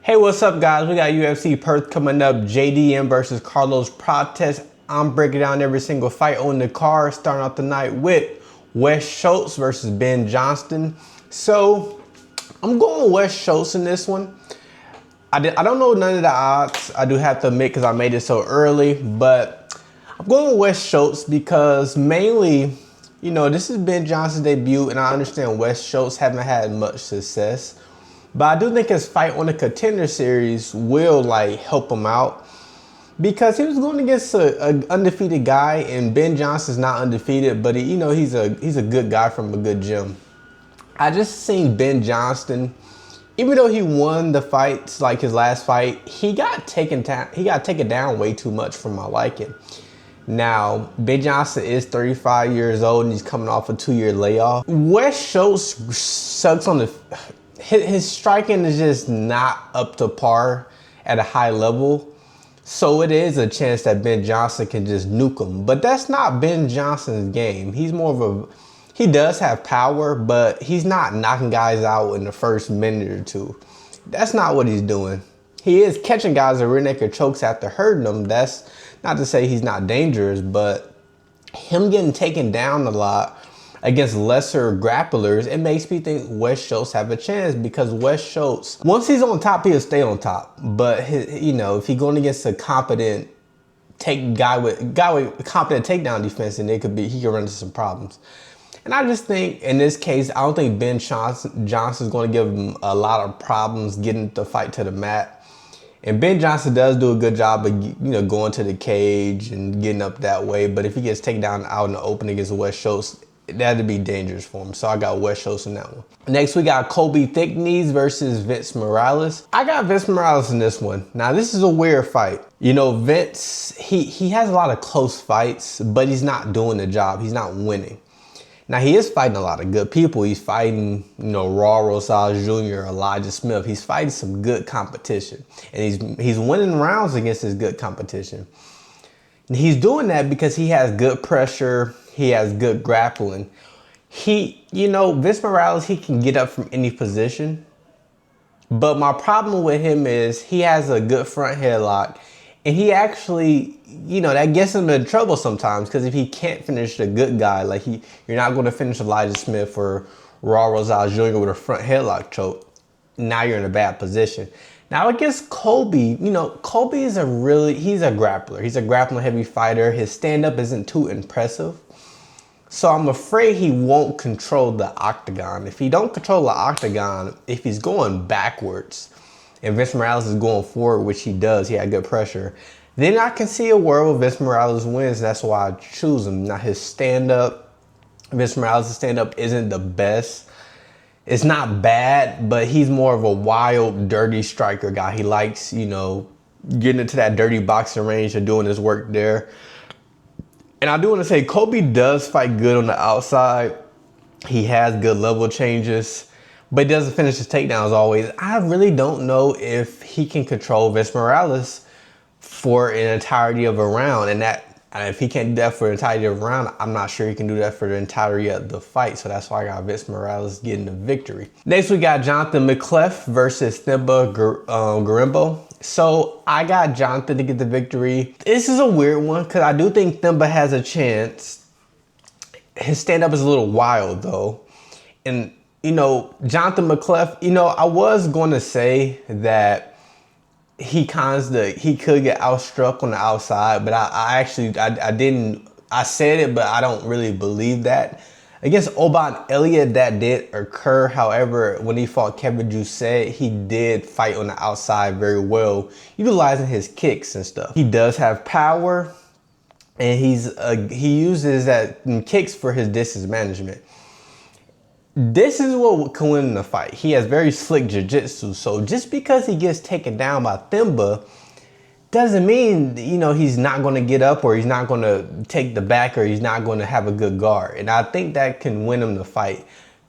Hey, what's up, guys? We got UFC Perth coming up. JDM versus Carlos Prates. I'm breaking down every single fight on the card, starting off the night with Wes Schultz versus Ben Johnston. So I'm going with Wes Schultz in this one. I don't know none of the odds. I do have to admit because I made it so early, but I'm going with Wes Schultz because mainly, you know, this is Ben Johnston's debut, and I understand Wes Schultz haven't had much success. But I do think his fight on the Contender Series will help him out because he was going against an undefeated guy, and Ben Johnston's not undefeated, but he's a good guy from a good gym. I just seen Ben Johnston, even though he won the fights like his last fight, he got taken down way too much for my liking. Now, Ben Johnston is 35 years old and he's coming off a 2-year layoff. Wes Schultz sucks on the... His striking is just not up to par at a high level. So it is a chance that Ben Johnston can just nuke him. But that's not Ben Johnston's game. He's more of a... He does have power, but he's not knocking guys out in the first minute or two. That's not what he's doing. He is catching guys with rear naked chokes after hurting them. That's not to say he's not dangerous, but him getting taken down a lot against lesser grapplers, it makes me think Wes Schultz have a chance because Wes Schultz, once he's on top, he'll stay on top. But if he's going against a competent guy with competent takedown defense, then he could run into some problems. And I just think in this case, I don't think Ben Johnston's going to give him a lot of problems getting the fight to the mat. And Ben Johnston does do a good job of going to the cage and getting up that way. But if he gets taken down out in the open against Wes Schultz, that'd be dangerous for him. So I got Wes Schultz in that one. Next, we got Colby Thicknesse versus Vince Morales. I got Vince Morales in this one. Now, this is a weird fight. You know, Vince, he has a lot of close fights, but he's not doing the job. He's not winning. Now, he is fighting a lot of good people. He's fighting, Rowston Jr., Elijah Smith. He's fighting some good competition. And he's winning rounds against his good competition. And he's doing that because he has good pressure. He has good grappling. Vince Morales, he can get up from any position. But my problem with him is he has a good front headlock. And he actually, that gets him in trouble sometimes because if he can't finish the good guy, you're not going to finish Elijah Smith or Rowston Jr. with a front headlock choke. Now you're in a bad position. Now against Colby, Colby is he's a grappler. He's a grappling heavy fighter. His stand-up isn't too impressive. So I'm afraid he won't control the octagon. If he don't control the octagon, if he's going backwards and Vince Morales is going forward, which he does, he had good pressure, then I can see a world where Vince Morales wins. That's why I choose him. Now his stand-up, Vince Morales' stand-up isn't the best. It's not bad, but he's more of a wild, dirty striker guy. He likes, getting into that dirty boxing range and doing his work there. And I do want to say, Colby does fight good on the outside. He has good level changes, but he doesn't finish his takedowns always. I really don't know if he can control Vince Morales for an entirety of a round. And if he can't do that for the entirety of a round, I'm not sure he can do that for the entirety of the fight. So that's why I got Vince Morales getting the victory. Next, we got Jonathan Micallef versus Themba Gorimbo. So I got Jonathan to get the victory. This is a weird one because I do think Themba has a chance. His stand-up is a little wild though. And, Jonathan Micallef, I was going to say that he could get outstruck on the outside, but I said it, but I don't really believe that. Against Elliott, that did occur. However, when he fought Kevin Jousset, he did fight on the outside very well, utilizing his kicks and stuff. He does have power, and he uses that kicks for his distance management. This is what can win the fight. He has very slick jiu-jitsu, so just because he gets taken down by Themba doesn't mean, he's not going to get up or he's not going to take the back or he's not going to have a good guard. And I think that can win him the fight.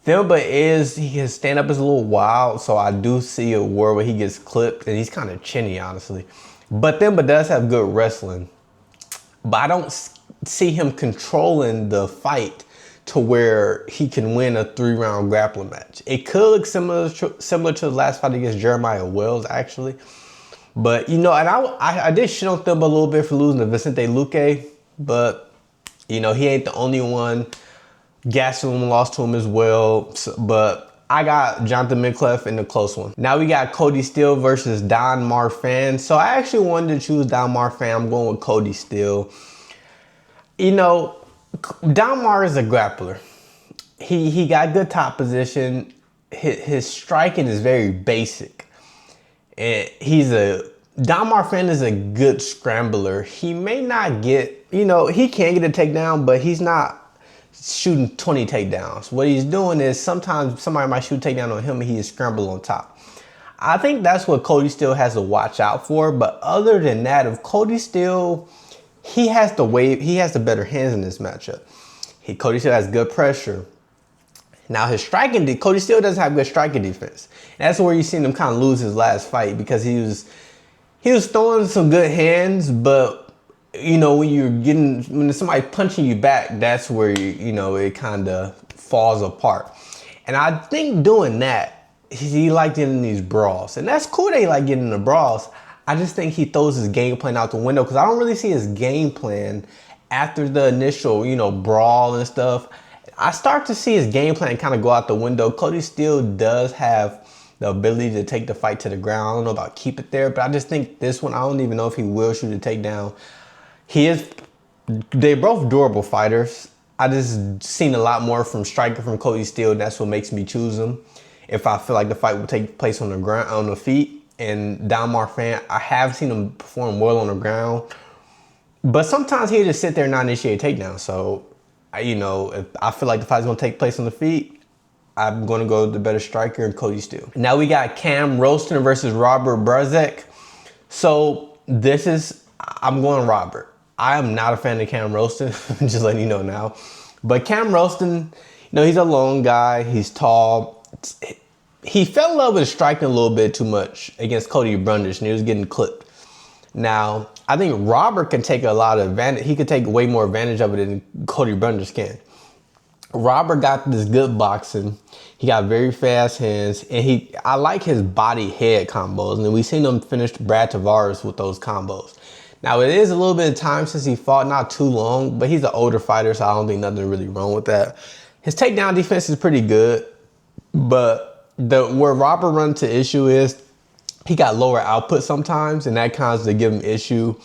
Themba his stand-up is a little wild, so I do see a world where he gets clipped, and he's kind of chinny, honestly. But Themba does have good wrestling. But I don't see him controlling the fight to where he can win a 3-round grappling match. It could look similar to the last fight against Jeremiah Wells, actually. But, you know, and I did shit on Themba a little bit for losing to Vicente Luque, but, you know, he ain't the only one. Gastelum lost to him as well, but I got Jonathan Micallef in the close one. Now we got Kody Steele versus Don Marfan. So I actually wanted to choose Don Marfan. I'm going with Kody Steele. You know, Don Mar is a grappler. He got good top position. His striking is very basic. And Don Marfan is a good scrambler. He may not get, you know, he can get a takedown, but he's not shooting 20 takedowns. What he's doing is sometimes somebody might shoot a takedown on him and he is scrambled on top. I think that's what Kody Steele has to watch out for. But other than that, if Kody Steele, he has the better hands in this matchup. Kody Steele has good pressure. Now his striking, Kody Steele doesn't have good striking defense. And that's where you seen him kind of lose his last fight, because he was throwing some good hands, but you know, when somebody punching you back, that's where you know, it kind of falls apart. And I think doing that, he liked getting in these brawls, and that's cool that he like getting in the brawls. I just think he throws his game plan out the window, because I don't really see his game plan after the initial, you know, brawl and stuff. I start to see his game plan kind of go out the window. Kody Steele does have the ability to take the fight to the ground. I don't know about keep it there, but I just think this one, I don't even know if he will shoot a takedown. They're both durable fighters. I just seen a lot more from striker from Kody Steele. That's what makes me choose him. If I feel like the fight will take place on the ground, on the feet. And Don Marfan, I have seen him perform well on the ground, but sometimes he'll just sit there and not initiate a takedown. So, you know, if I feel like the fight's gonna take place on the feet, I'm gonna go with the better striker and Kody Steele. Now we got Cam Rowston versus Robert Bryczek. So I'm going Robert. I am not a fan of Cam Rowston, just letting you know now. But Cam Rowston, you know, he's a long guy, he's tall. He fell in love with striking a little bit too much against Cody Brundage, and he was getting clipped. Now, I think Robert can take a lot of advantage. He could take way more advantage of it than Cody Brundage can. Robert got this good boxing. He got very fast hands, and I like his body head combos, and we've seen him finish Brad Tavares with those combos. Now, it is a little bit of time since he fought, not too long, but he's an older fighter, so I don't think nothing really wrong with that. His takedown defense is pretty good, but where Robert runs to issue is he got lower output sometimes, and that kind of to give him issue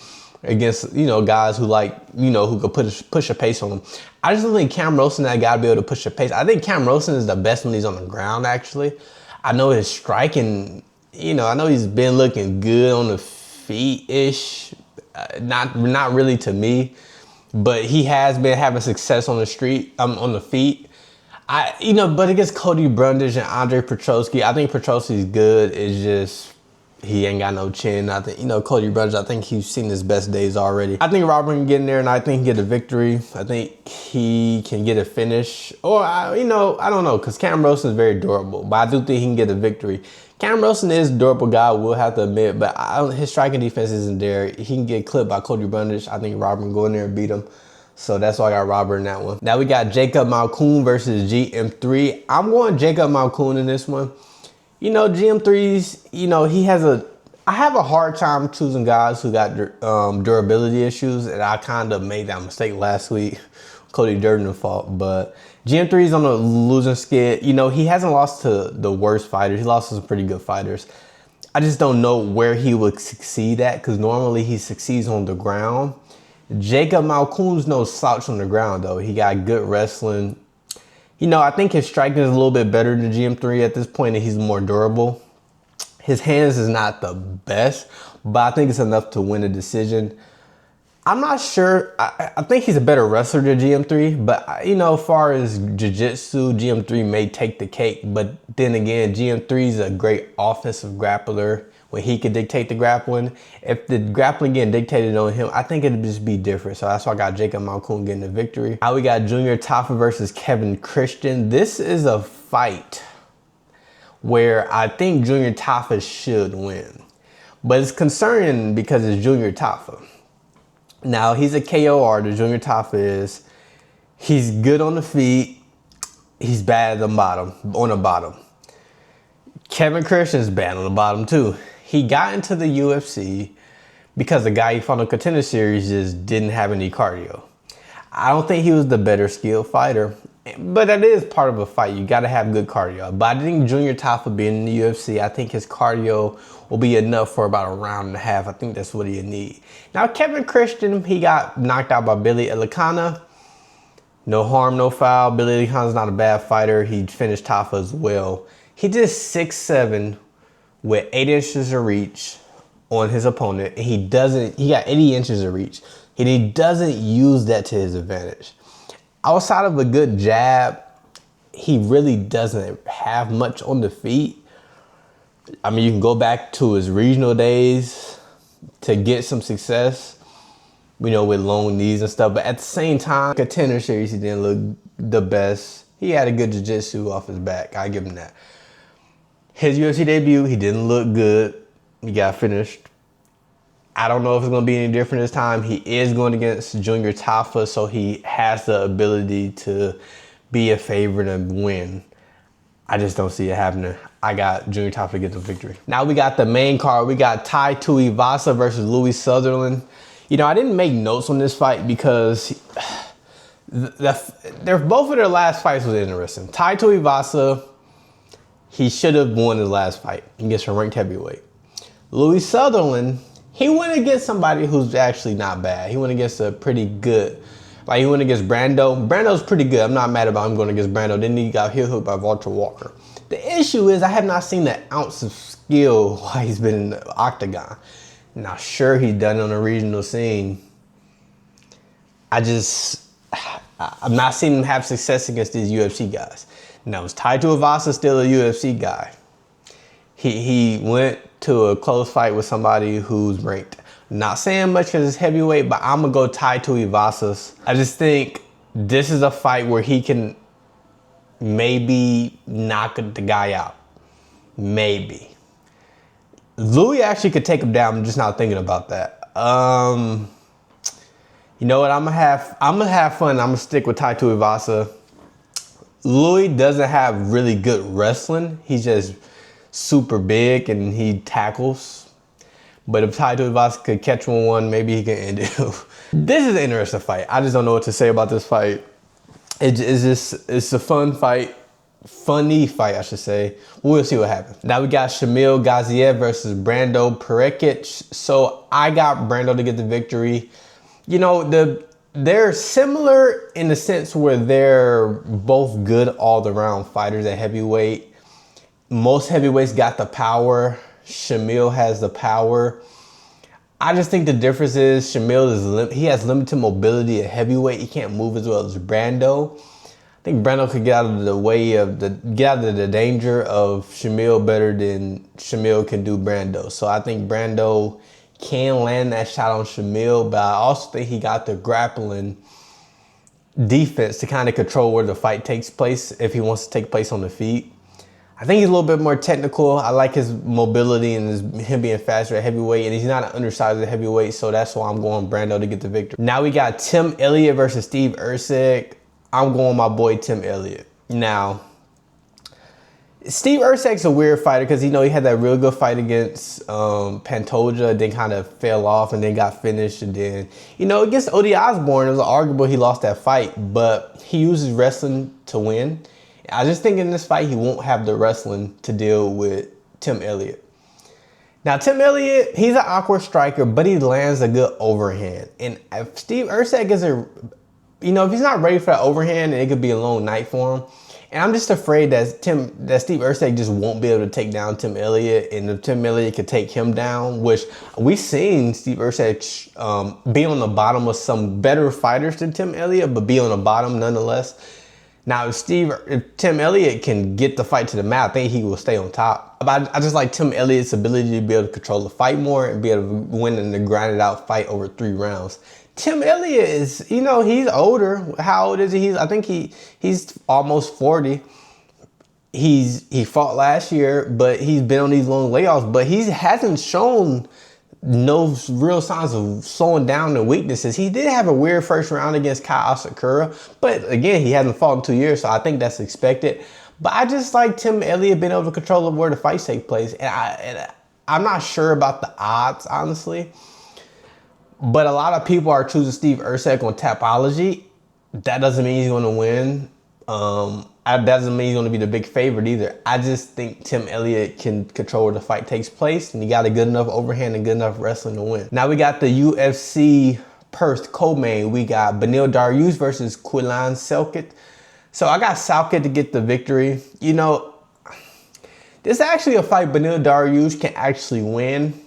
against, you know, guys who like, you know, who could push a pace on him. I just don't think Cam Rowston that guy to be able to push a pace. I think Cam Rowston is the best when he's on the ground, actually. I know his striking, you know, I know he's been looking good on the feet-ish. Not really to me, but he has been having success on the street, on the feet. You know, but against Cody Brundage and Andre Petroski, I think Petroski's good. It's just he ain't got no chin. I think, you know, Cody Brundage, I think he's seen his best days already. I think Robert can get in there, and I think he can get a victory. I think he can get a finish, or you know, I don't know, because Cam Rowston is very durable, but I do think he can get a victory. Cam Rowston is a durable guy, we'll have to admit, but his striking defense isn't there. He can get clipped by Cody Brundage. I think Robert can go in there and beat him. So that's why I got Robert in that one. Now we got Jacob Malkoun versus GM3. I'm going Jacob Malkoun in this one. You know, GM3's, you know, I have a hard time choosing guys who got durability issues, and I kind of made that mistake last week. Cody Durden fought, but GM3's on a losing skid. You know, he hasn't lost to the worst fighters. He lost to some pretty good fighters. I just don't know where he would succeed at, because normally he succeeds on the ground. Jacob Malkoun's no slouch on the ground, though. He got good wrestling. You know, I think his striking is a little bit better than GM3 at this point, and he's more durable. His hands is not the best, but I think it's enough to win a decision. I'm not sure. I think he's a better wrestler than GM3, but, you know, as far as jiu-jitsu, GM3 may take the cake. But then again, GM3 is a great offensive grappler when he could dictate the grappling. If the grappling getting dictated on him, I think it'd just be different. So that's why I got Jacob Malkoun getting the victory. Now we got Junior Tafa versus Kevin Christian. This is a fight where I think Junior Tafa should win, but it's concerning because it's Junior Tafa. Now, he's a KO artist, Junior Tafa is. He's good on the feet. He's bad on the bottom. Kevin Christian's bad on the bottom too. He got into the UFC because the guy he fought in the Contender Series just didn't have any cardio. I don't think he was the better skilled fighter, but that is part of a fight. You got to have good cardio. But I think Junior Tafa being in the UFC, I think his cardio will be enough for about a round and a half. I think that's what he'll need. Now, Kevin Christian, he got knocked out by Billy Elikana. No harm, no foul. Billy Elikana's not a bad fighter. He finished Tafa as well. He did 6'7" with 8 inches of reach on his opponent. And he got 80 inches of reach. And he doesn't use that to his advantage. Outside of a good jab, he really doesn't have much on the feet. I mean, you can go back to his regional days to get some success, you know, with long knees and stuff. But at the same time, Contender Series, he didn't look the best. He had a good jiu-jitsu off his back. I give him that. His UFC debut, he didn't look good. He got finished. I don't know if it's going to be any different this time. He is going against Junior Tafa, so he has the ability to be a favorite and win. I just don't see it happening. I got Junior Tafa to get the victory. Now we got the main card. We got Tuivasa versus Louie Sutherland. You know, I didn't make notes on this fight because both of their last fights was interesting. Tuivasa, he should have won his last fight against a ranked heavyweight. Louie Sutherland, he went against somebody who's actually not bad. He went against a pretty good, like he went against Brando. Brando's pretty good. I'm not mad about him going against Brando. Then he got heel hooked by Walter Walker. The issue is I have not seen the ounce of skill while he's been in the octagon. Now, sure, he's done it on a regional scene. I'm not seeing him have success against these UFC guys. Now, is Tuivasa still a UFC guy? He went to a close fight with somebody who's ranked. Not saying much because it's heavyweight, but I'm going to go Tuivasa. I just think this is a fight where he can maybe knock the guy out. Maybe. Louie actually could take him down. I'm just not thinking about that. You know what? I'm gonna have fun. I'm gonna stick with Tuivasa. Louie doesn't have really good wrestling. He's just super big and he tackles. But if Tuivasa could catch one, maybe he can end it. This is an interesting fight. I just don't know what to say about this fight. It's a fun fight. Funny fight, I should say. We'll see what happens. Now we got Shamil Gaziev versus Brando Peričić. So I got Brando to get the victory. You know, they're similar in the sense where they're both good all-around fighters at heavyweight. Most heavyweights got the power. Shamil has the power. I just think the difference is Shamil he has limited mobility at heavyweight. He can't move as well as Brando. I think Brando could get out of the danger of Shamil better than Shamil can do Brando. So I think Brando can land that shot on Shamil, but I also think he got the grappling defense to kind of control where the fight takes place if he wants to take place on the feet. I think he's a little bit more technical. I like his mobility and him being faster at heavyweight, and he's not an undersized at heavyweight, so that's why I'm going Brando to get the victory. Now we got Tim Elliott versus Steve Erceg. I'm going my boy Tim Elliott. Now, Steve Erceg's a weird fighter because, you know, he had that real good fight against Pantoja, then kind of fell off and then got finished. And then, you know, against Odi Osborne, it was arguable he lost that fight, but he uses wrestling to win. I just think in this fight, he won't have the wrestling to deal with Tim Elliott. Now, Tim Elliott, he's an awkward striker, but he lands a good overhand. And if Steve Erceg is if he's not ready for that overhand, it could be a long night for him. And I'm just afraid that Steve Erceg just won't be able to take down Tim Elliott, and if Tim Elliott could take him down, which we've seen Steve Erceg be on the bottom of some better fighters than Tim Elliott, but be on the bottom nonetheless. Now, if Tim Elliott can get the fight to the mat, I think he will stay on top. But I just like Tim Elliott's ability to be able to control the fight more and be able to win in the grinded out fight over 3 rounds. Tim Elliott is, he's older. How old is he? I think he's almost 40. He fought last year, but he's been on these long layoffs. But he hasn't shown no real signs of slowing down the weaknesses. He did have a weird first round against Kai Asakura, but again, he hasn't fought in 2 years, so I think that's expected. But I just like Tim Elliott being able to control where the fights take place, and I'm not sure about the odds, honestly. But a lot of people are choosing Steve Erceg on Tapology. That doesn't mean he's going to win. That doesn't mean he's going to be the big favorite either. I just think Tim Elliott can control where the fight takes place, and he got a good enough overhand and good enough wrestling to win. Now we got the UFC Perth co-main. We got Beneil Dariush versus Quillan Salkilld. So I got Salkilld to get the victory. You know, this is actually a fight Beneil Dariush can actually win,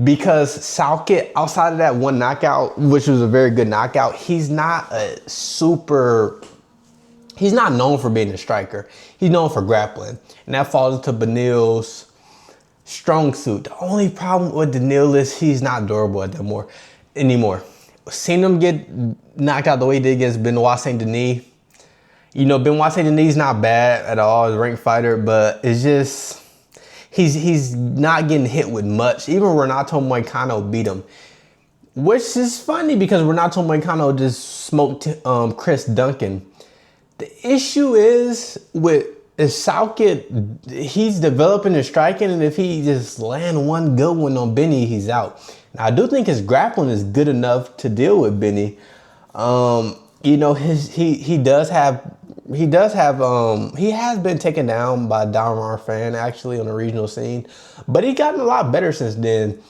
because Salkilld, outside of that one knockout, which was a very good knockout, he's not known for being a striker. He's known for grappling. And that falls into Beneil's strong suit. The only problem with Beneil is he's not durable anymore. Seen him get knocked out the way he did against Benoit Saint-Denis. You know, Benoit Saint-Denis is not bad at all as a ranked fighter, but it's just, he's not getting hit with much. Even Renato Moicano beat him, which is funny because Renato Moicano just smoked Chris Duncan. The issue is with Salkilld, he's developing his striking, and if he just land one good one on Benny, he's out. Now, I do think his grappling is good enough to deal with Benny. You know, he has been taken down by Dalmar Fan actually on the regional scene, but he's gotten a lot better since then.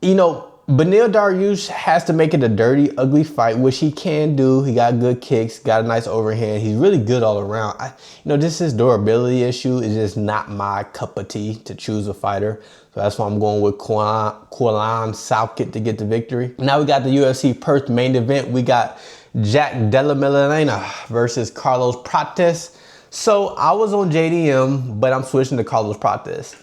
You know, Beneil Dariush has to make it a dirty, ugly fight, which he can do. He got good kicks, got a nice overhand. He's really good all around. You know, this is durability issue is just not my cup of tea to choose a fighter. So that's why I'm going with Quillan Salkilld to get the victory. Now we got the UFC Perth main event. We got Jack Della Maddalena versus Carlos Prates. So I was on JDM, but I'm switching to Carlos Prates.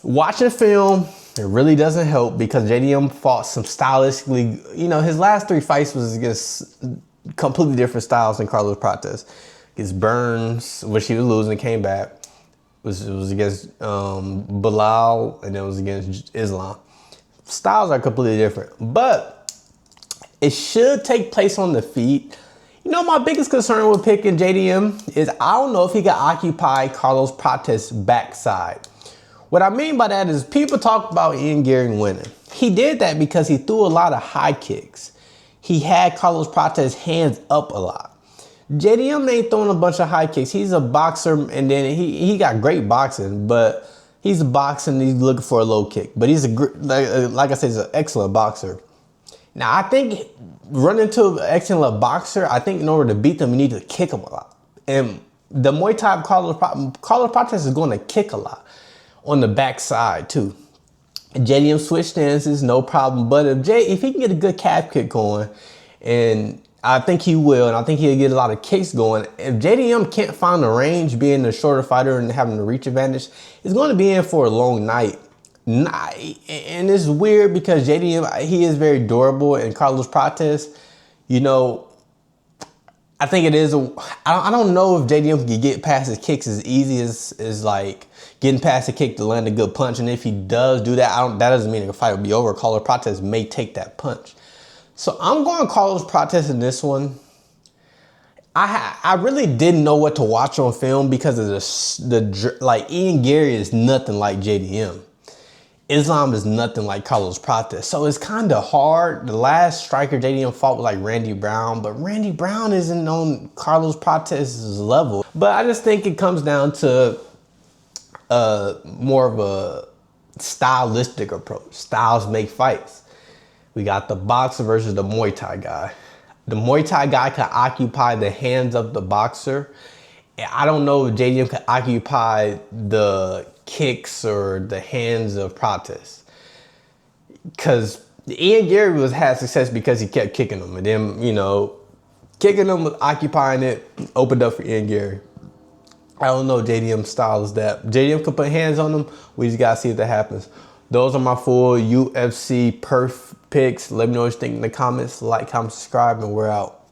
Watching film, it really doesn't help because JDM fought some stylistically, you know, his last 3 fights was against completely different styles than Carlos Prates. Against Burns, which he was losing, came back. It was against Bilal, and it was against Islam. Styles are completely different, but it should take place on the feet. You know, my biggest concern with picking JDM is I don't know if he can occupy Carlos Prates' backside. What I mean by that is people talk about Ian Gary winning. He did that because he threw a lot of high kicks. He had Carlos Prates' hands up a lot. JDM ain't throwing a bunch of high kicks. He's a boxer, and then he got great boxing, but he's boxing, he's looking for a low kick. But he's like I said, he's an excellent boxer. Now, I think running into an excellent boxer, I think in order to beat them, you need to kick him a lot. And the Muay Thai of Carlos Prates is going to kick a lot on the backside too. JDM switch stances, no problem. But if he can get a good calf kick going, and I think he will, and I think he'll get a lot of kicks going. If JDM can't find the range, being the shorter fighter and having the reach advantage, he's going to be in for a long night. And it's weird because JDM, he is very durable, and Carlos Prates, you know, I think it is I don't know if JDM can get past his kicks as easy as like getting past the kick to land a good punch. And if he does do that, that doesn't mean the fight will be over. Carlos Prates may take that punch. So I'm going Carlos Prates in this one. I really didn't know what to watch on film because of like Ian Gary is nothing like JDM. Islam is nothing like Carlos Prates. So it's kind of hard. The last striker JDM fought was like Randy Brown, but Randy Brown isn't on Carlos Prates' level. But I just think it comes down to more of a stylistic approach. Styles make fights. We got the boxer versus the Muay Thai guy. The Muay Thai guy can occupy the hands of the boxer. I don't know if JDM can occupy the kicks or the hands of Prates. Because Ian Gary had success because he kept kicking them. And then, you know, kicking them, occupying it, opened up for Ian Gary. I don't know JDM's style is that. JDM can put hands on them. We just got to see if that happens. Those are my full UFC Perth picks. Let me know what you think in the comments. Like, comment, subscribe, and we're out.